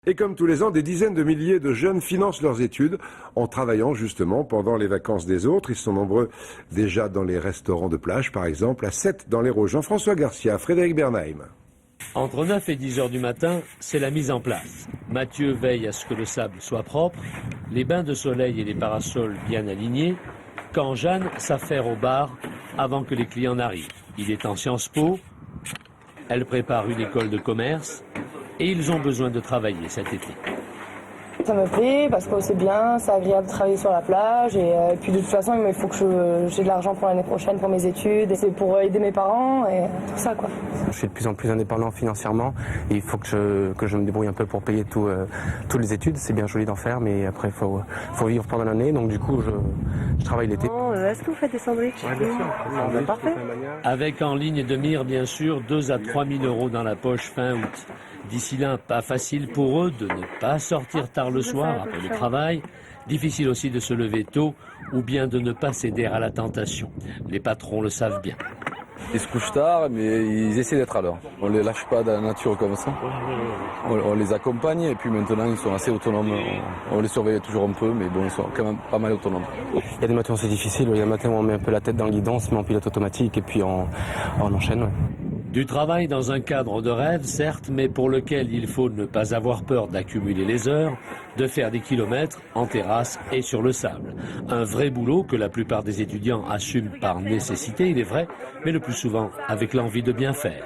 Et comme tous les ans, des dizaines de milliers de jeunes financent leurs études en travaillant justement pendant les vacances des autres. Ils sont nombreux déjà dans les restaurants de plage, par exemple, à 7 dans l'Hérault. Jean-François Garcia, Frédéric Bernheim. Entre 9 et 10 heures du matin, c'est la mise en place. Mathieu veille à ce que le sable soit propre, les bains de soleil et les parasols bien alignés, quand Jeanne s'affaire au bar avant que les clients n'arrivent. Il est en Sciences Po, elle prépare une école de commerce et ils ont besoin de travailler cet été. Ça me plaît parce que c'est bien, c'est agréable de travailler sur la plage et puis de toute façon il faut que j'ai de l'argent pour l'année prochaine pour mes études et c'est pour aider mes parents et tout ça quoi. Je suis de plus en plus indépendant financièrement et il faut que je me débrouille un peu pour payer toutes les études. C'est bien joli d'en faire mais après il faut vivre pendant l'année donc du coup je travaille l'été. Est-ce que vous faites des sandwichs? Ouais, bien sûr. Parfait. Avec en ligne de mire bien sûr 2 à 3 000 euros dans la poche fin août. D'ici là, pas facile pour eux de ne pas sortir tard le soir après le travail. Difficile aussi de se lever tôt ou bien de ne pas céder à la tentation. Les patrons le savent bien. Ils se couchent tard, mais ils essaient d'être à l'heure. On ne les lâche pas dans la nature comme ça. On les accompagne et puis maintenant ils sont assez autonomes. On les surveille toujours un peu, mais bon, ils sont quand même pas mal autonomes. Il y a des matins où c'est difficile, il y a des matins où on met un peu la tête dans le guidon, on se met en pilote automatique et puis on enchaîne. Ouais. Du travail dans un cadre de rêve, certes, mais pour lequel il faut ne pas avoir peur d'accumuler les heures, de faire des kilomètres en terrasse et sur le sable. Un vrai boulot que la plupart des étudiants assument par nécessité, il est vrai, mais le plus souvent avec l'envie de bien faire.